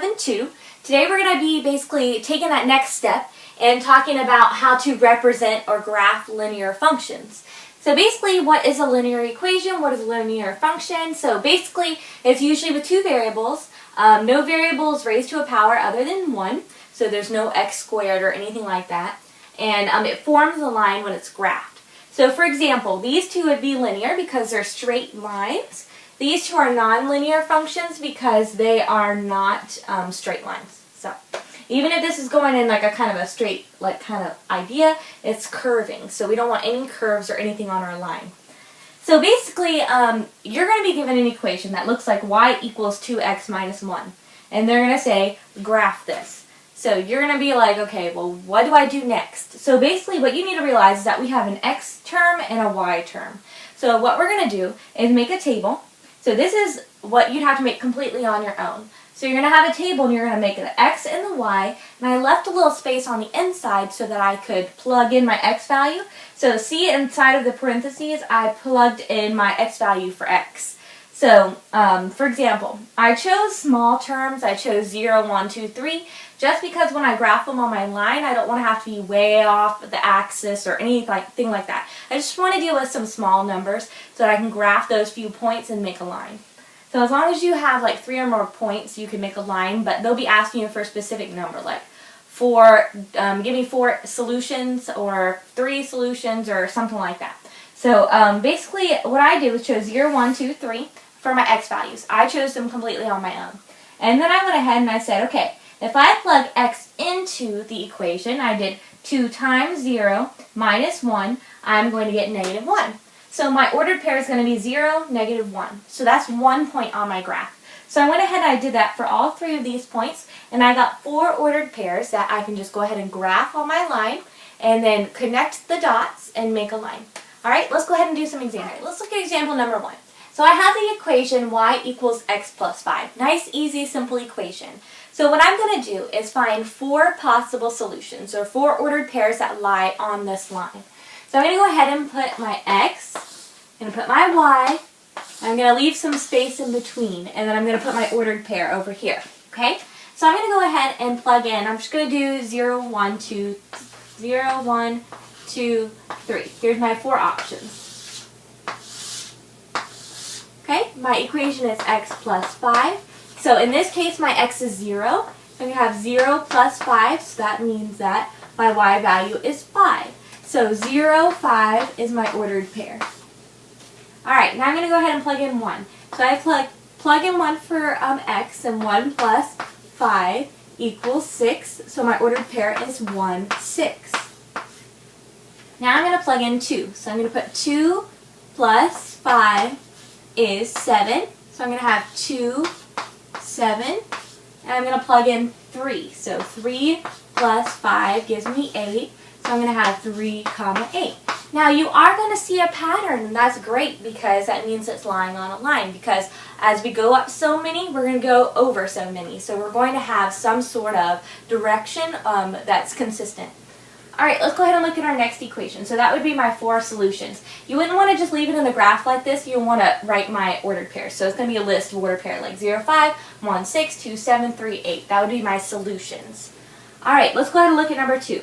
Lesson 2. Today we're going to be basically taking that next step and talking about how to represent or graph linear functions. So basically, what is a linear equation? What is a linear function? So basically, it's usually with two variables. No variable is raised to a power other than 1, so there's no x squared or anything like that. And it forms a line when it's graphed. So for example, these two would be linear because they're straight lines. These two are nonlinear functions because they are not straight lines. So even if this is going in like a kind of a straight kind of idea, it's curving. So we don't want any curves or anything on our line. So basically, you're going to be given an equation that looks like y equals 2x minus 1. And they're going to say, graph this. So you're going to be like, okay, well, what do I do next? So basically what you need to realize is that we have an x term and a y term. So what we're going to do is make a table. So this is what you'd have to make completely on your own. So you're going to have a table and you're going to make the x and the y. And I left a little space on the inside so that I could plug in my x value. So see inside of the parentheses, I plugged in my x value for x. So, for example, I chose small terms. I chose 0, 1, 2, 3, just because when I graph them on my line, I don't want to have to be way off the axis or anything like that. I just want to deal with some small numbers so that I can graph those few points and make a line. So as long as you have like 3 or more points, you can make a line, but they'll be asking you for a specific number, like give me 4 solutions or 3 solutions or something like that. So basically what I did was chose 0, 1, 2, 3 for my x values. I chose them completely on my own. And then I went ahead and I said, okay, if I plug x into the equation, I did 2 times 0 minus 1, I'm going to get negative 1. So my ordered pair is going to be 0, negative 1. So that's 1 point on my graph. So I went ahead and I did that for all 3 of these points, and I got 4 ordered pairs that I can just go ahead and graph on my line, and then connect the dots and make a line. Alright, let's go ahead and do some examples. Let's look at example number 1. So I have the equation y equals x plus 5. Nice, easy, simple equation. So what I'm going to do is find 4 possible solutions, or 4 ordered pairs that lie on this line. So I'm going to go ahead and put my x, I'm going to put my y, I'm going to leave some space in between, and then I'm going to put my ordered pair over here. Okay? So I'm going to go ahead and plug in. I'm just going to do 0, 1, 2, 0, 1, 2, 3. Here's my 4 options. Okay, my equation is x plus 5. So in this case, my x is 0. I'm going to have 0 plus 5, so that means that my y value is 5. So 0, 5 is my ordered pair. Alright, now I'm going to go ahead and plug in 1. So I plug in 1 for x, and 1 plus 5 equals 6. So my ordered pair is 1, 6. Now I'm going to plug in 2. So I'm going to put 2 plus 5 is 7. So I'm going to have 2, 7. And I'm going to plug in 3. So 3 plus 5 gives me 8. So I'm going to have 3, 8. Now you are going to see a pattern, and that's great because that means it's lying on a line, because as we go up so many, we're going to go over so many. So we're going to have some sort of direction that's consistent. Alright, let's go ahead and look at our next equation. So that would be my 4 solutions. You wouldn't want to just leave it in the graph like this. You want to write my ordered pairs. So it's going to be a list of ordered pairs like 0, 5, 1, 6, 2, 7, 3, 8. That would be my solutions. Alright, let's go ahead and look at number 2.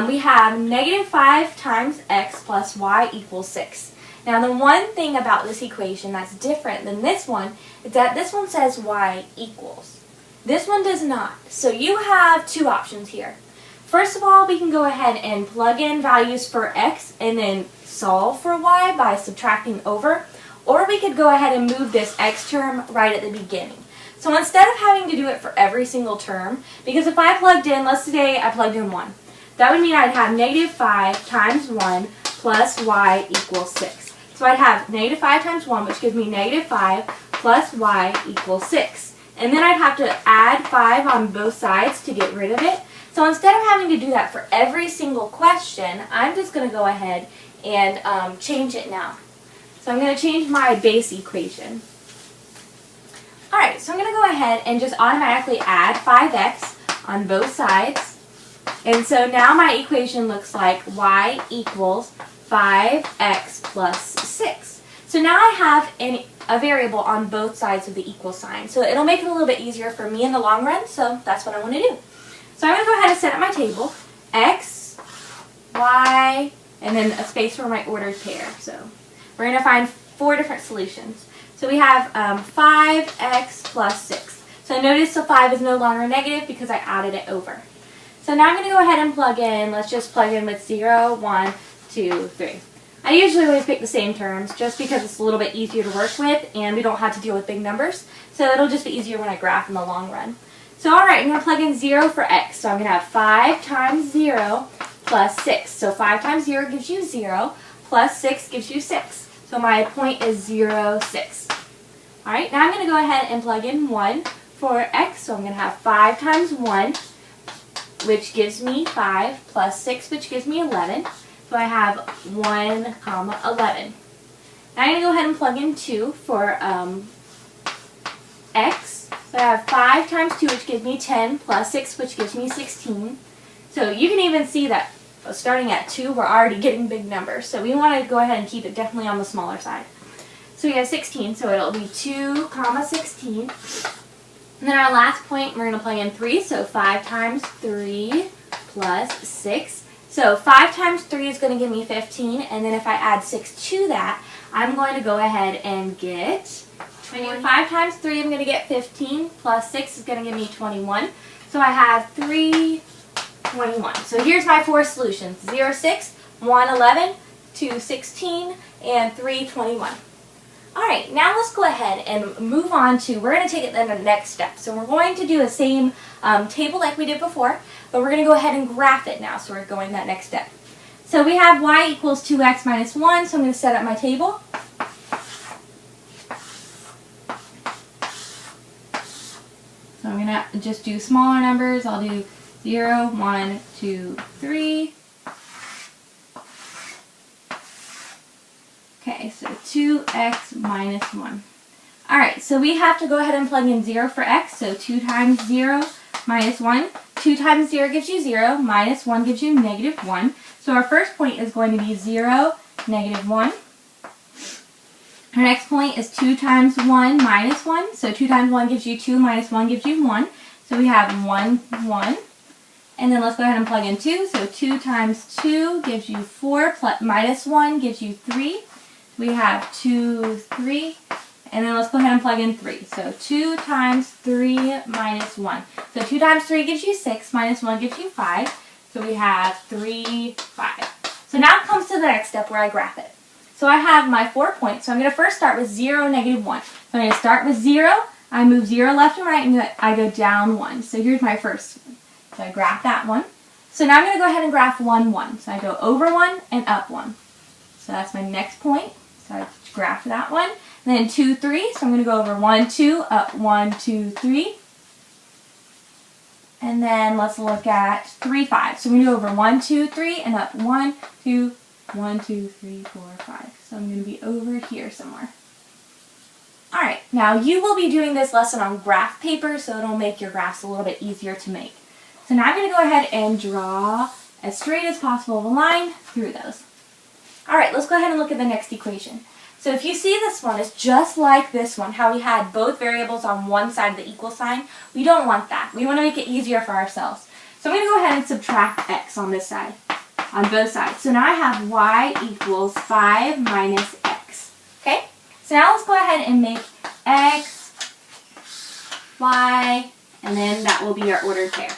We have negative 5 times x plus y equals 6. Now the one thing about this equation that's different than this one is that this one says y equals. This one does not. So you have 2 options here. First of all, we can go ahead and plug in values for x and then solve for y by subtracting over. Or we could go ahead and move this x term right at the beginning. So instead of having to do it for every single term, because if I plugged in, let's say I plugged in 1. That would mean I'd have negative 5 times 1 plus y equals 6. So I'd have negative 5 times 1, which gives me negative 5 plus y equals 6. And then I'd have to add 5 on both sides to get rid of it. So instead of having to do that for every single question, I'm just going to go ahead and change it now. So I'm going to change my base equation. Alright, so I'm going to go ahead and just automatically add 5x on both sides. And so now my equation looks like y equals 5x plus 6. So now I have a variable on both sides of the equal sign. So it'll make it a little bit easier for me in the long run, so that's what I want to do. So I'm going to go ahead and set up my table, x, y, and then a space for my ordered pair. So we're going to find 4 different solutions. So we have 5x plus 6. So notice the 5 is no longer negative because I added it over. So now I'm going to go ahead and plug in. Let's just plug in with 0, 1, 2, 3. I usually always pick the same terms just because it's a little bit easier to work with and we don't have to deal with big numbers. So it'll just be easier when I graph in the long run. So alright, I'm going to plug in 0 for x. So I'm going to have 5 times 0 plus 6. So 5 times 0 gives you 0 plus 6 gives you 6. So my point is 0, 6. Alright, now I'm going to go ahead and plug in 1 for x. So I'm going to have 5 times 1, which gives me 5, plus 6, which gives me 11. So I have 1, 11. Now I'm going to go ahead and plug in 2 for x. So I have 5 times 2, which gives me 10, plus 6, which gives me 16. So you can even see that starting at 2, we're already getting big numbers. So we want to go ahead and keep it definitely on the smaller side. So we have 16, so it'll be 2, 16. And then our last point, we're going to plug in 3. So 5 times 3 plus 6. So 5 times 3 is going to give me 15, and then if I add 6 to that, I'm going to go ahead and get 5 times 3, I'm going to get 15, plus 6 is going to give me 21. So I have 3, 21. So here's my 4 solutions, 0, 6, 1, 11, 2, 16, and 3, 21. Alright, now let's go ahead and move on to, we're going to take it then to the next step. So we're going to do the same table like we did before, but we're going to go ahead and graph it now, so we're going that next step. So we have y equals 2x minus 1, so I'm going to set up my table. So I'm going to just do smaller numbers. I'll do 0, 1, 2, 3. Okay, so 2x minus 1. Alright, so we have to go ahead and plug in 0 for x, so 2 times 0 minus 1. 2 times 0 gives you 0, minus 1 gives you negative 1. So our first point is going to be 0, negative 1. Our next point is 2 times 1 minus 1. So 2 times 1 gives you 2, minus 1 gives you 1. So we have 1, 1. And then let's go ahead and plug in 2. So 2 times 2 gives you 4, minus 1 gives you 3. We have 2, 3. And then let's go ahead and plug in 3. So 2 times 3 minus 1. So 2 times 3 gives you 6, minus 1 gives you 5. So we have 3, 5. So now it comes to the next step where I graph it. So I have my 4 points. So I'm going to first start with 0, negative 1. So I'm going to start with 0. I move 0 left and right, and I go down 1. So here's my first one. So I graph that one. So now I'm going to go ahead and graph 1, 1. So I go over 1 and up 1. So that's my next point. So I graph that one. And then 2, 3. So I'm going to go over 1, 2, up 1, 2, 3. And then let's look at 3, 5. So I'm going to go over 1, 2, 3 and up 1, 2, 1, 2, 3, 4, 5. So I'm going to be over here somewhere. Alright, now you will be doing this lesson on graph paper, so it'll make your graphs a little bit easier to make. So now I'm going to go ahead and draw as straight as possible a line through those. Alright, let's go ahead and look at the next equation. So if you see this one, it's just like this one, how we had both variables on one side of the equal sign. We don't want that. We want to make it easier for ourselves. So I'm going to go ahead and subtract x on this side, on both sides. So now I have y equals 5 minus x. Okay? So now let's go ahead and make x, y, and then that will be our ordered pair.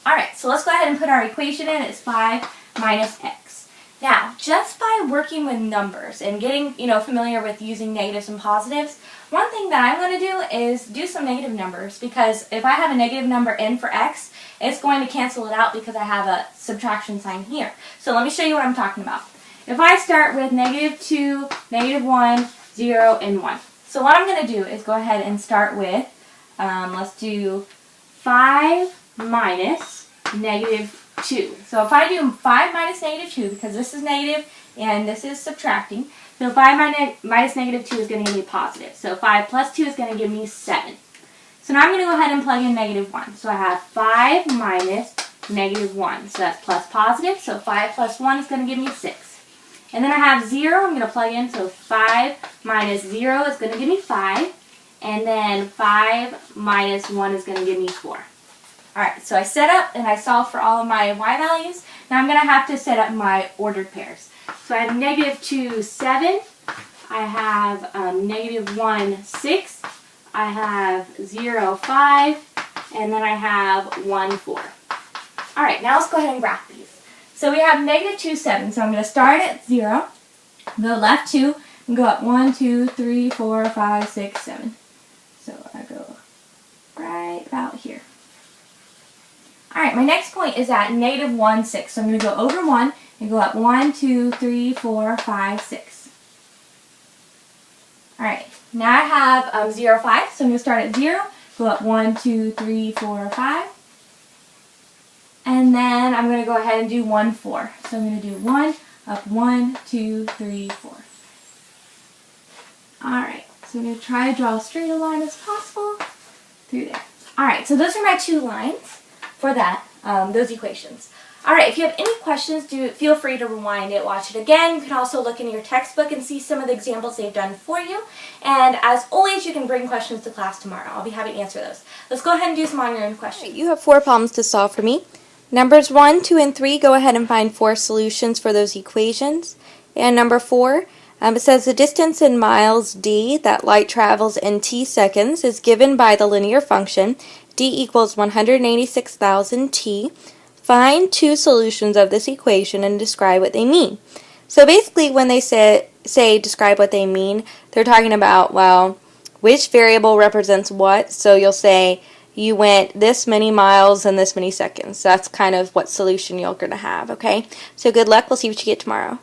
Alright, so let's go ahead and put our equation in. It's 5 minus x. Now, just by working with numbers and getting, familiar with using negatives and positives, one thing that I'm going to do is do some negative numbers, because if I have a negative number in for x, it's going to cancel it out because I have a subtraction sign here. So let me show you what I'm talking about. If I start with negative 2, negative 1, 0, and 1. So what I'm going to do is go ahead and start with, let's do 5 minus negative 2. So if I do 5 minus negative 2, because this is negative and this is subtracting, so 5 minus negative 2 is going to give me positive. So 5 plus 2 is going to give me 7. So now I'm going to go ahead and plug in negative 1. So I have 5 minus negative 1. So that's plus positive. So 5 plus 1 is going to give me 6. And then I have 0, I'm going to plug in, so 5 minus 0 is going to give me 5. And then 5 minus 1 is going to give me 4. Alright, so I set up and I solve for all of my y values. Now I'm going to have to set up my ordered pairs. So I have -2, 7. I have -1, 6. I have 0, 5. And then I have 1, 4. Alright, now let's go ahead and graph these. So we have -2, 7. So I'm going to start at 0, go left 2, and go up 1, 2, 3, 4, 5, 6, 7. So I go right about here. Alright, my next point is at -1, 6. So I'm going to go over 1 and go up 1, 2, 3, 4, 5, 6. Alright, now I have 0, 5. So I'm going to start at 0, go up 1, 2, 3, 4, 5. And then I'm going to go ahead and do 1, 4. So I'm going to do 1, up 1, 2, 3, 4. Alright, so I'm going to try to draw as straight a line as possible through there. Alright, so those are my 2 lines for that, those equations. Alright, if you have any questions, feel free to rewind it, watch it again. You can also look in your textbook and see some of the examples they've done for you. And as always, you can bring questions to class tomorrow. I'll be happy to answer those. Let's go ahead and do some on your own questions. You have 4 problems to solve for me. Numbers 1, 2, and 3, go ahead and find 4 solutions for those equations. And number 4, it says the distance in miles d that light travels in t seconds is given by the linear function d equals 186,000 t. Find 2 solutions of this equation and describe what they mean. So basically when they say describe what they mean, they're talking about, well, which variable represents what. So you'll say you went this many miles in this many seconds. That's kind of what solution you're going to have, okay? So good luck. We'll see what you get tomorrow.